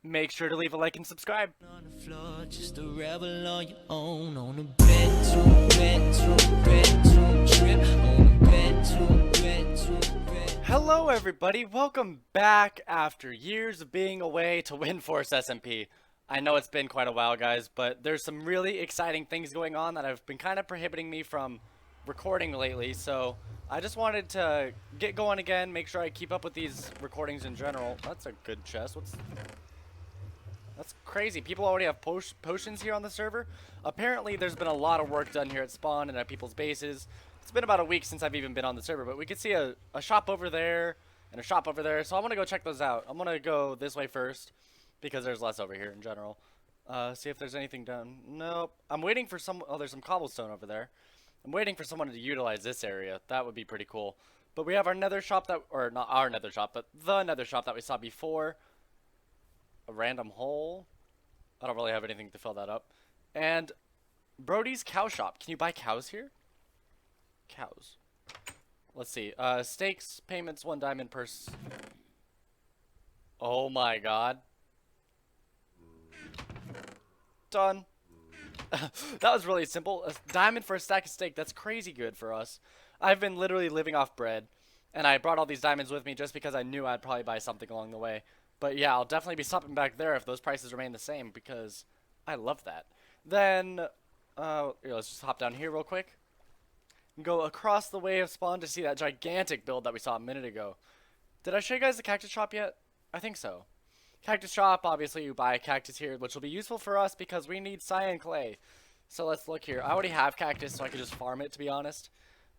Make sure to leave a like and subscribe. On the floor, just a rebel on your own. On a bedroom trip. On a bedroom trip. Hello everybody, welcome back after years of being away to Windforce SMP. I know it's been quite a while guys, but there's some really exciting things going on that have been kind of prohibiting me from recording lately, so I just wanted to get going again, make sure I keep up with these recordings in general. That's a good chest. That's crazy. People already have potions here on the server. Apparently, there's been a lot of work done here at spawn and at people's bases. It's been about a week since I've even been on the server, but we can see a shop over there and a shop over there, so I want to go check those out. I'm going to go this way first because there's less over here in general. See if there's anything done. Nope. I'm waiting for some... Oh, there's some cobblestone over there. I'm waiting for someone to utilize this area. That would be pretty cool. But we have our nether shop that... Or not our nether shop, but the nether shop that we saw before. A random hole. I don't really have anything to fill that up. And Brody's cow shop. Can you buy cows here? Cows. Let's see. Steaks, payments, 1 diamond per... Oh my god. Done. That was really simple. A diamond for a stack of steak. That's crazy good for us. I've been literally living off bread. And I brought all these diamonds with me just because I knew I'd probably buy something along the way. But yeah, I'll definitely be stopping back there if those prices remain the same because I love that. Then, here, let's just hop down here real quick. And go across the way of spawn to see that gigantic build that we saw a minute ago. Did I show you guys the cactus shop yet? I think so. Cactus shop, obviously you buy a cactus here, which will be useful for us because we need cyan clay. So let's look here. I already have cactus, so I could just farm it, to be honest.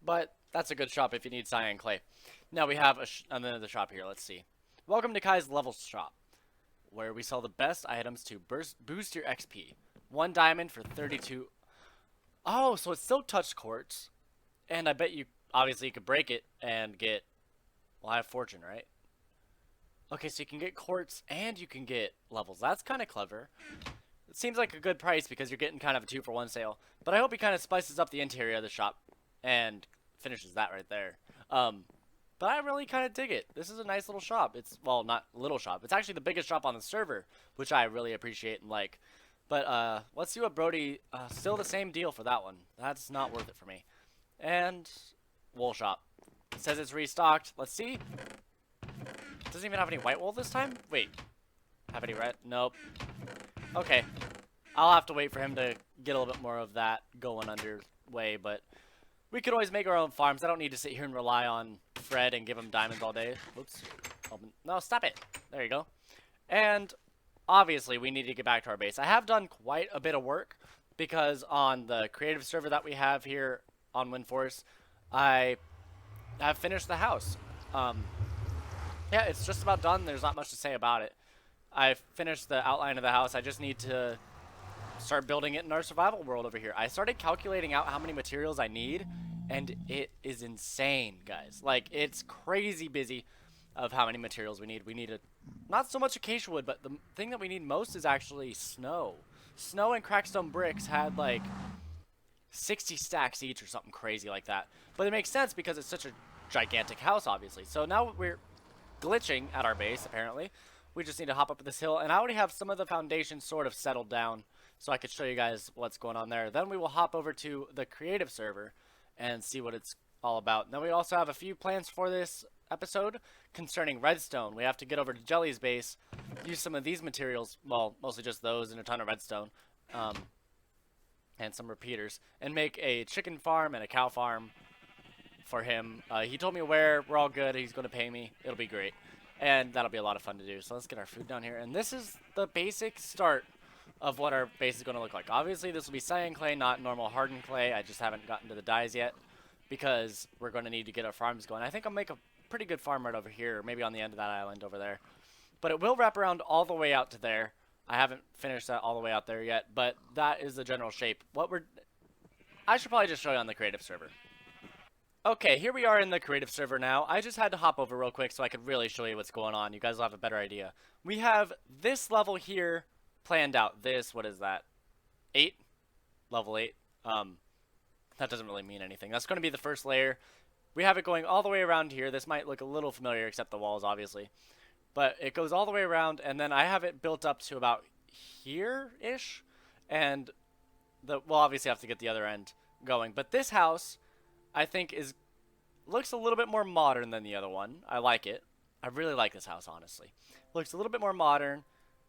But that's a good shop if you need cyan clay. Now we have another shop here. Let's see. Welcome to Kai's Level Shop, where we sell the best items to boost your XP. 1 diamond for 32. Oh, so it's still touch quartz. And I bet you, obviously, you could break it and get, well, I have fortune, right? Okay, so you can get quartz and you can get levels. That's kind of clever. It seems like a good price because you're getting kind of a 2-for-1 sale. But I hope he kind of spices up the interior of the shop and finishes that right there. But I really kind of dig it. This is a nice little shop. It's, well, not little shop. It's actually the biggest shop on the server, which I really appreciate and like. But let's see what Brody, still the same deal for that one. That's not worth it for me. And wool shop. It says it's restocked. Let's see. Doesn't even have any white wool this time? Wait. Have any red? Nope. Okay. I'll have to wait for him to get a little bit more of that going underway, but we could always make our own farms. I don't need to sit here and rely on Fred and give him diamonds all day. Oops. No, stop it. There you go. And obviously, we need to get back to our base. I have done quite a bit of work because on the creative server that we have here on Windforce, I have finished the house. Yeah, it's just about done. There's not much to say about it. I finished the outline of the house. I just need to start building it in our survival world over here. I started calculating out how many materials I need, and it is insane, guys. Like, it's crazy busy of how many materials we need. We need not so much acacia wood, but the thing that we need most is actually snow. Snow and crackstone bricks had like 60 stacks each or something crazy like that. But it makes sense because it's such a gigantic house, obviously. So now we're glitching at our base, apparently. We just need to hop up this hill, and I already have some of the foundations sort of settled down so I could show you guys what's going on there. Then we will hop over to the creative server and see what it's all about. Now we also have a few plans for this episode concerning redstone. We have to get over to Jelly's base, use some of these materials, well, mostly just those and a ton of redstone, and some repeaters, and make a chicken farm and a cow farm for him. He told me where. We're all good. He's going to pay me. It'll be great. And that'll be a lot of fun to do. So let's get our food down here. And this is the basic start of what our base is going to look like. Obviously, this will be cyan clay, not normal hardened clay. I just haven't gotten to the dyes yet because we're going to need to get our farms going. I think I'll make a pretty good farm right over here, maybe on the end of that island over there. But it will wrap around all the way out to there. I haven't finished that all the way out there yet, but that is the general shape. I should probably just show you on the creative server. Okay, here we are in the creative server now. I just had to hop over real quick so I could really show you what's going on. You guys will have a better idea. We have this level here planned out. This, what is that? 8? Level 8. That doesn't really mean anything. That's going to be the first layer. We have it going all the way around here. This might look a little familiar, except the walls, obviously. but it goes all the way around, and then I have it built up to about here-ish, and we'll obviously have to get the other end going. But this house, I think, looks a little bit more modern than the other one. I like it. I really like this house, honestly. Looks a little bit more modern.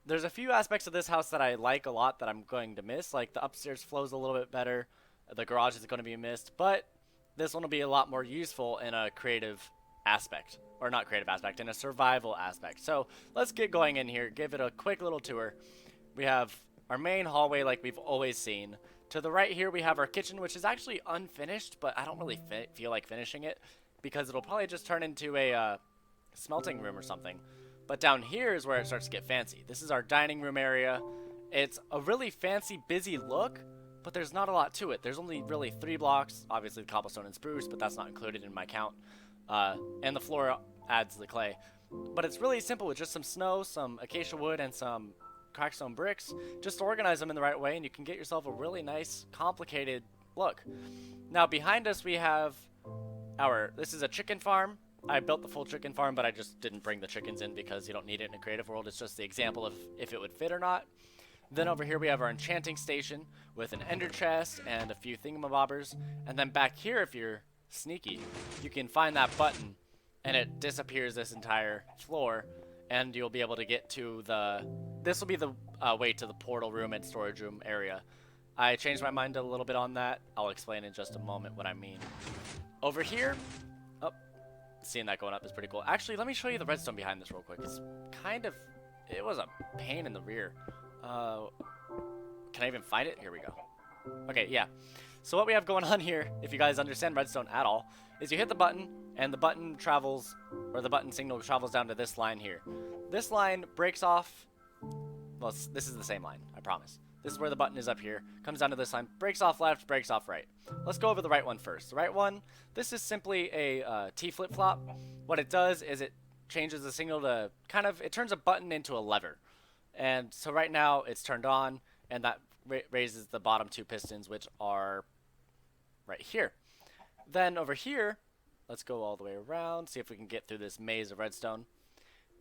There's a few aspects of this house that I like a lot that I'm going to miss, like the upstairs flows a little bit better. The garage is going to be missed, but this one will be a lot more useful in a creative aspect, or not creative aspect, in a survival aspect. So let's get going in here, give it a quick little tour. We have our main hallway like we've always seen. To the right here we have our kitchen, which is actually unfinished, but I don't really feel like finishing it because it'll probably just turn into a smelting room or something. But down here is where it starts to get fancy. This is our dining room area. It's a really fancy, busy look, but there's not a lot to it. There's only really 3 blocks, obviously the cobblestone and spruce, but that's not included in my count. And the floor adds the clay. But it's really simple with just some snow, some acacia wood, and some crackstone bricks. Just organize them in the right way, and you can get yourself a really nice, complicated look. Now behind us we have this is a chicken farm. I built the full chicken farm, but I just didn't bring the chickens in because you don't need it in a creative world. It's just the example of if it would fit or not. Then over here we have our enchanting station with an ender chest and a few thingamabobbers. And then back here, if you're sneaky, you can find that button and it disappears this entire floor, and you'll be able to get to this will be the way to the portal room and storage room area. I changed my mind a little bit on that. I'll explain in just a moment what I mean. Over here, seeing that going up is pretty cool. Actually, let me show you the redstone behind this real quick. It was a pain in the rear. Can I even find it? Here we go. Okay, yeah. So what we have going on here, if you guys understand redstone at all, is you hit the button, and the button travels, or the button signal travels down to this line here. This line breaks off, well, this is the same line, I promise. This is where the button is up here, comes down to this line, breaks off left, breaks off right. Let's go over the right one first. The right one, this is simply a T flip-flop. What it does is it changes the signal to it turns a button into a lever. And so right now it's turned on, and that raises the bottom 2 pistons, which are right here. Then over here, let's go all the way around, see if we can get through this maze of redstone.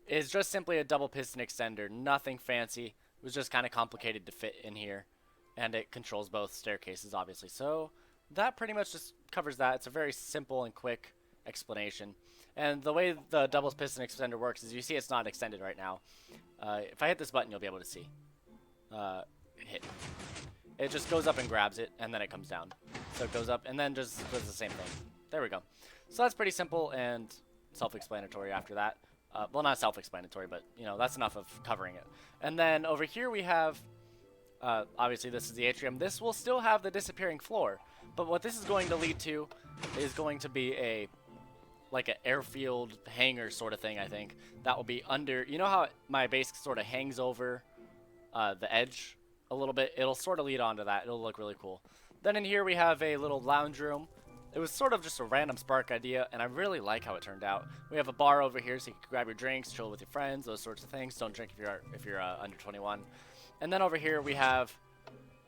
It's just simply a double piston extender, nothing fancy. It was just kind of complicated to fit in here, and it controls both staircases, obviously. So that pretty much just covers that. It's a very simple and quick explanation. And the way the double piston extender works is you see it's not extended right now. If I hit this button, you'll be able to see. Hit. It just goes up and grabs it, and then it comes down. So it goes up and then just does the same thing. There we go. So that's pretty simple and self-explanatory after that. Well, not self-explanatory, but, you know, that's enough of covering it. And then over here we have, obviously this is the atrium. This will still have the disappearing floor, but what this is going to lead to is going to be like an airfield hangar sort of thing, I think. That will be under, you know how my base sort of hangs over the edge a little bit? It'll sort of lead onto that. It'll look really cool. Then in here we have a little lounge room. It was sort of just a random spark idea, and I really like how it turned out. We have a bar over here so you can grab your drinks, chill with your friends, those sorts of things. Don't drink if you're under 21. And then over here we have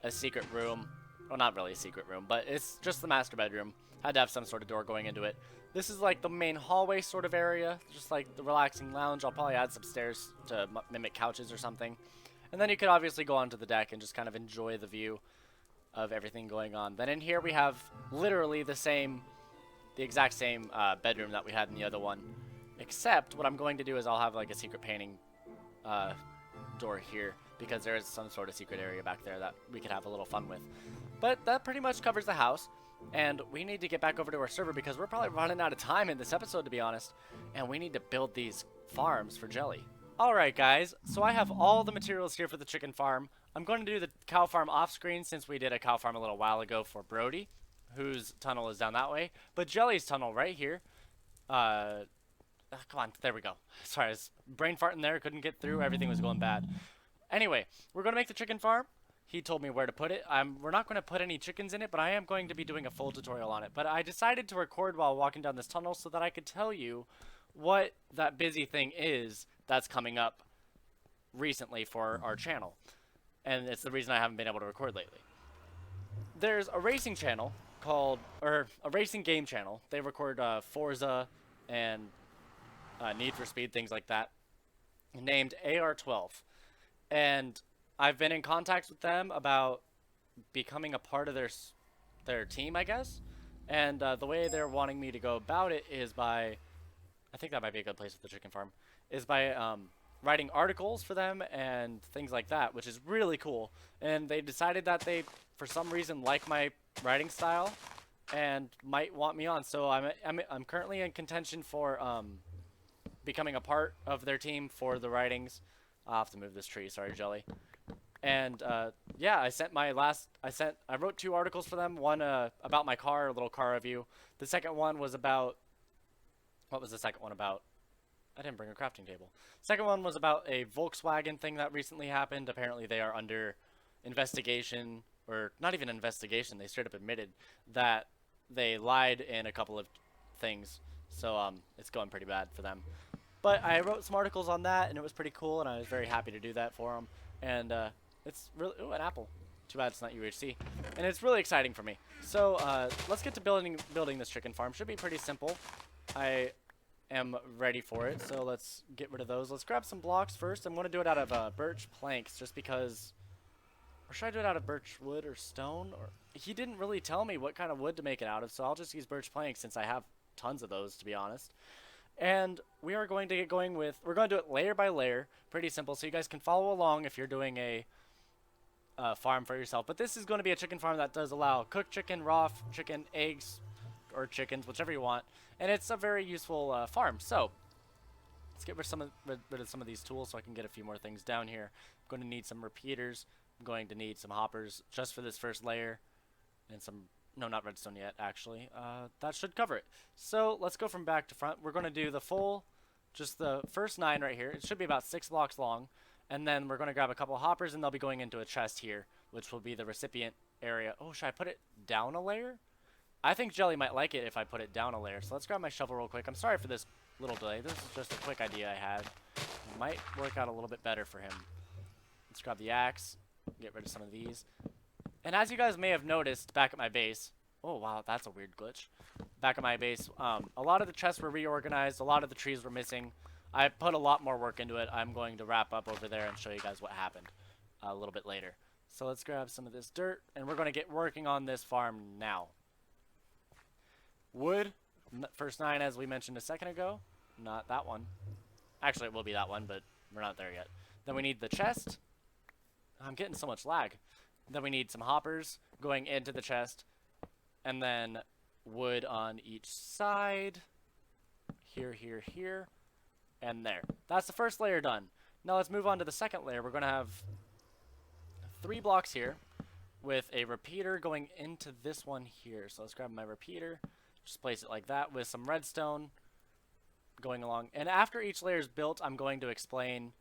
a secret room. Well, not really a secret room, but it's just the master bedroom. Had to have some sort of door going into it. This is like the main hallway sort of area, just like the relaxing lounge. I'll probably add some stairs to mimic couches or something. And then you could obviously go onto the deck and just kind of enjoy the view of everything going on. Then in here we have literally the exact same bedroom that we had in the other one, except what I'm going to do is I'll have like a secret painting door here, because there is some sort of secret area back there that we could have a little fun with. But that pretty much covers the house, and we need to get back over to our server because we're probably running out of time in this episode, to be honest, and we need to build these farms for Jelly. Alright guys, so I have all the materials here for the chicken farm. I'm going to do the cow farm off screen since we did a cow farm a little while ago for Brody, whose tunnel is down that way. But Jelly's tunnel right here, come on, there we go. Sorry, I was brain farting there, couldn't get through, everything was going bad. Anyway, we're going to make the chicken farm. He told me where to put it. We're not going to put any chickens in it, but I am going to be doing a full tutorial on it. But I decided to record while walking down this tunnel so that I could tell you what that busy thing is that's coming up recently for our channel. And it's the reason I haven't been able to record lately. There's a racing channel a racing game channel. They record Forza and Need for Speed, things like that. named AR12. And I've been in contact with them about becoming a part of their team, I guess. And the way they're wanting me to go about it is by, I think that might be a good place with the chicken farm, is by writing articles for them and things like that, which is really cool. And they decided that they, for some reason, like my writing style and might want me on. So I'm currently in contention for becoming a part of their team for the writings. I'll have to move this tree. Sorry, Jelly. And yeah, I wrote 2 articles for them. One about my car, a little car review. The second one was about, what was the second one about? I didn't bring a crafting table. Second one was about a Volkswagen thing that recently happened. Apparently they are under investigation, or not even investigation. They straight up admitted that they lied in a couple of things. So it's going pretty bad for them. But I wrote some articles on that, and it was pretty cool, and I was very happy to do that for them. And it's really, ooh, an apple. Too bad it's not UHC. And it's really exciting for me. So let's get to building this chicken farm. Should be pretty simple. I am ready for it, so let's get rid of those. Let's grab some blocks first. I'm going to do it out of birch planks, just because. Or should I do it out of birch wood or stone? Or he didn't really tell me what kind of wood to make it out of, so I'll just use birch planks since I have tons of those, to be honest. And we are going to get going with, we're going to do it layer by layer, pretty simple, so you guys can follow along if you're doing a farm for yourself. But this is going to be a chicken farm that does allow cooked chicken, raw chicken, eggs, or chickens, whichever you want. And it's a very useful farm. So let's get rid of some of these tools so I can get a few more things down here. I'm going to need some repeaters. I'm going to need some hoppers just for this first layer, and some, no, not redstone yet, actually. That should cover it. So let's go from back to front. We're going to do the full, just the first 9 right here. It should be about 6 blocks long. And then we're going to grab a couple hoppers, and they'll be going into a chest here, which will be the recipient area. Oh, should I put it down a layer? I think Jelly might like it if I put it down a layer. So let's grab my shovel real quick. I'm sorry for this little delay. This is just a quick idea I had. It might work out a little bit better for him. Let's grab the axe. Get rid of some of these. And as you guys may have noticed back at my base, oh wow, that's a weird glitch. Back at my base, a lot of the chests were reorganized, a lot of the trees were missing. I put a lot more work into it. I'm going to wrap up over there and show you guys what happened a little bit later. So let's grab some of this dirt, and we're going to get working on this farm now. Wood, first 9 as we mentioned a second ago. Not that one. Actually, it will be that one, but we're not there yet. Then we need the chest. I'm getting so much lag. Then we need some hoppers going into the chest. And then wood on each side. Here, here, here. And there. That's the first layer done. Now let's move on to the second layer. We're going to have 3 blocks here with a repeater going into this one here. So let's grab my repeater. Just place it like that with some redstone going along. And after each layer is built, I'm going to explain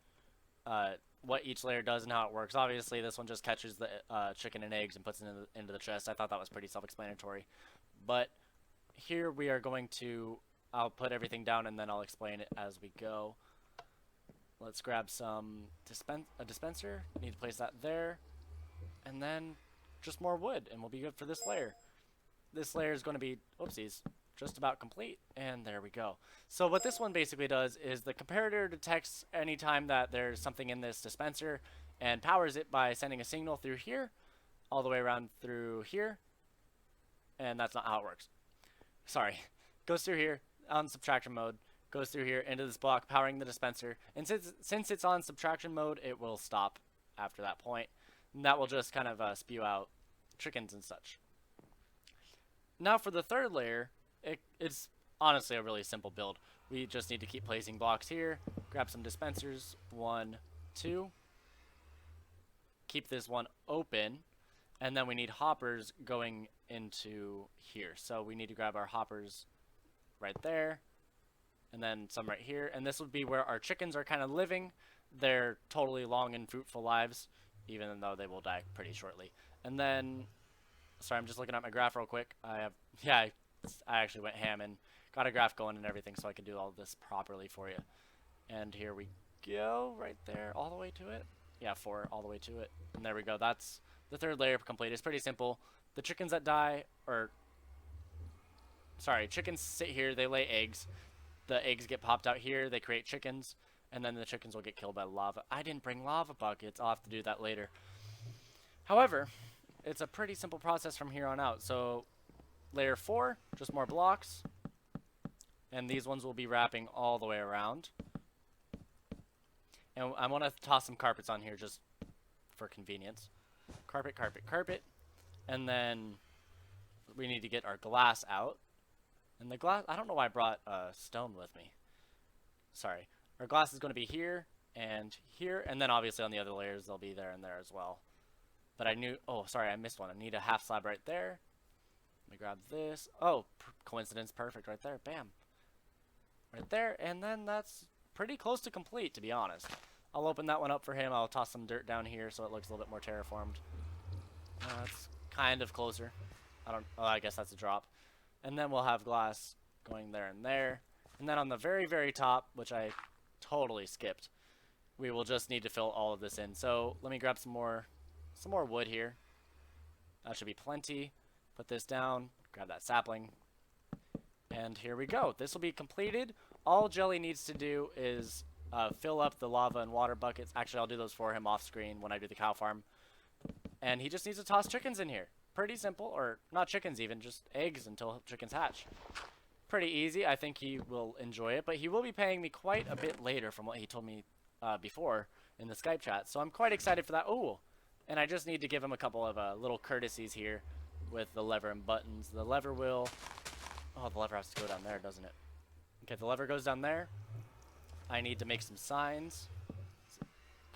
what each layer does and how it works. Obviously, this one just catches the chicken and eggs and puts it into the chest. I thought that was pretty self-explanatory. But here we are going to, I'll put everything down and then I'll explain it as we go. Let's grab some a dispenser. Need to place that there. And then just more wood and we'll be good for this layer. This layer is going to be, oopsies, just about complete, and there we go. So what this one basically does is the comparator detects anytime that there's something in this dispenser and powers it by sending a signal through here, all the way around through here, and that's not how it works. Sorry. Goes through here on subtraction mode, goes through here into this block, powering the dispenser, and since it's on subtraction mode, it will stop after that point, and that will just kind of spew out chickens and such. Now for the third layer, it's honestly a really simple build. We just need to keep placing blocks here, grab some dispensers, 1, 2, keep this one open, and then we need hoppers going into here. So we need to grab our hoppers right there, and then some right here, and this would be where our chickens are kind of living their totally long and fruitful lives, even though they will die pretty shortly. And then, sorry, I'm just looking at my graph real quick. I actually went ham and got a graph going and everything so I can do all this properly for you. And here we go, right there, all the way to it. Yeah, 4 all the way to it. And there we go. That's the third layer complete. It's pretty simple. The chickens that die, or sorry, chickens sit here, they lay eggs. The eggs get popped out here, they create chickens. and then the chickens will get killed by lava. I didn't bring lava buckets. I'll have to do that later. However, it's a pretty simple process from here on out. So layer 4, just more blocks. And these ones will be wrapping all the way around. And I want to toss some carpets on here just for convenience. Carpet, carpet, carpet. And then we need to get our glass out. And the glass, I don't know why I brought stone with me. Sorry. Our glass is going to be here, and then obviously on the other layers, they'll be there and there as well. But I knew, oh, sorry, I missed one. I need a half slab right there. Let me grab this. Oh, coincidence, perfect right there. Bam. Right there, and then that's pretty close to complete, to be honest. I'll open that one up for him. I'll toss some dirt down here so it looks a little bit more terraformed. That's kind of closer. I guess that's a drop. And then we'll have glass going there and there. And then on the very, very top, which I totally skipped, we will just need to fill all of this in. So let me grab some more wood here. That should be plenty. Put this down, grab that sapling, and here we go. This will be completed. All Jelly needs to do is fill up the lava and water buckets. Actually, I'll do those for him off screen when I do the cow farm. And he just needs to toss chickens in here. Pretty simple, or not chickens even, just eggs until chickens hatch. Pretty easy. I think he will enjoy it, but he will be paying me quite a bit later from what he told me before in the Skype chat. So I'm quite excited for that. Ooh, and I just need to give him a couple of little courtesies here with the lever and buttons. The lever will... Oh, the lever has to go down there, doesn't it? Okay, the lever goes down there. I need to make some signs.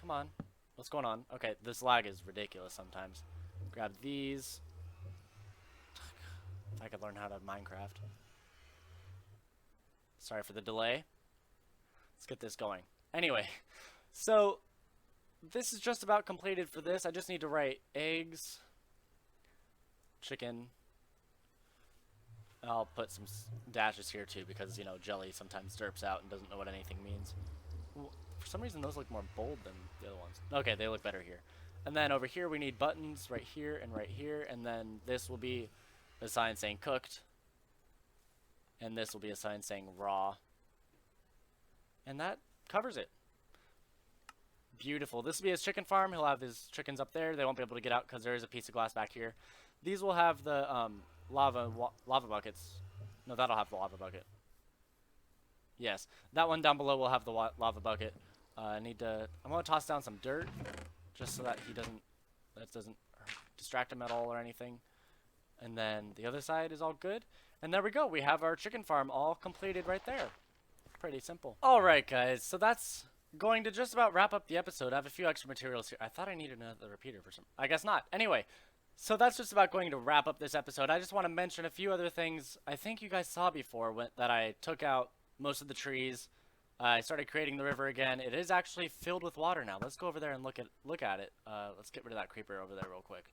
Come on. What's going on? Okay, this lag is ridiculous sometimes. Grab these. If I could learn how to Minecraft. Sorry for the delay. Let's get this going. Anyway, so this is just about completed for this. I just need to write eggs, chicken. I'll put some dashes here too because, you know, Jelly sometimes derps out and doesn't know what anything means. For some reason, those look more bold than the other ones. Okay, they look better here. And then over here, we need buttons right here and right here. And then this will be a sign saying cooked. And this will be a sign saying raw. And that covers it. Beautiful. This will be his chicken farm. He'll have his chickens up there. They won't be able to get out because there is a piece of glass back here. These will have the lava buckets. No, that'll have the lava bucket. Yes, that one down below will have the lava bucket. I'm gonna toss down some dirt just so that that doesn't distract him at all or anything. And then the other side is all good. And there we go. We have our chicken farm all completed right there. Pretty simple. All right, guys. So that's going to just about wrap up the episode. I have a few extra materials here. I thought I needed another repeater for some. I guess not. Anyway, so that's just about going to wrap up this episode. I just want to mention a few other things I think you guys saw before that I took out most of the trees. I started creating the river again. It is actually filled with water now. Let's go over there and look at it. Let's get rid of that creeper over there real quick.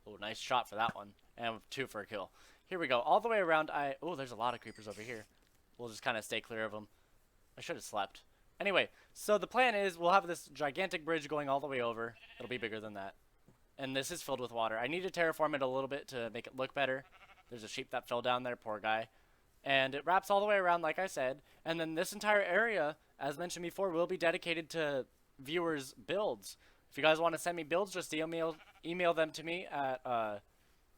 Oh, nice shot for that one. And 2 for a kill. Here we go. All the way around. Oh, there's a lot of creepers over here. We'll just kind of stay clear of them. I should have slept. Anyway, so the plan is we'll have this gigantic bridge going all the way over. It'll be bigger than that. And this is filled with water. I need to terraform it a little bit to make it look better. There's a sheep that fell down there, poor guy. And it wraps all the way around, like I said. And then this entire area, as mentioned before, will be dedicated to viewers' builds. If you guys want to send me builds, just email them to me at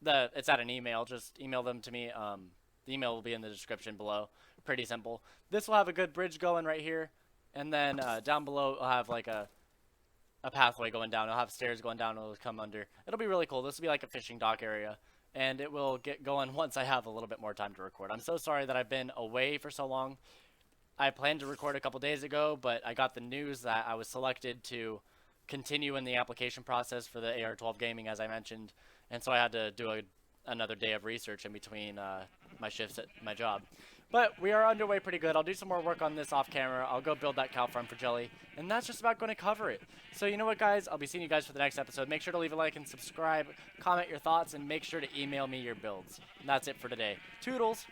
it's at an email. Just email them to me. The email will be in the description below. Pretty simple. This will have a good bridge going right here, and then down below it'll have like a pathway going down. It'll have stairs going down. It'll come under. It'll be really cool. This will be like a fishing dock area, and it will get going once I have a little bit more time to record. I'm so sorry that I've been away for so long. I planned to record a couple days ago, but I got the news that I was selected to continue in the application process for the AR-12 gaming, as I mentioned, and so I had to do another day of research in between my shifts at my job. But we are underway pretty good. I'll do some more work on this off camera. I'll go build that cow farm for Jelly, and that's just about going to cover it. So you know what, guys? I'll be seeing you guys for the next episode. Make sure to leave a like and subscribe, comment your thoughts, and make sure to email me your builds. And that's it for today. Toodles!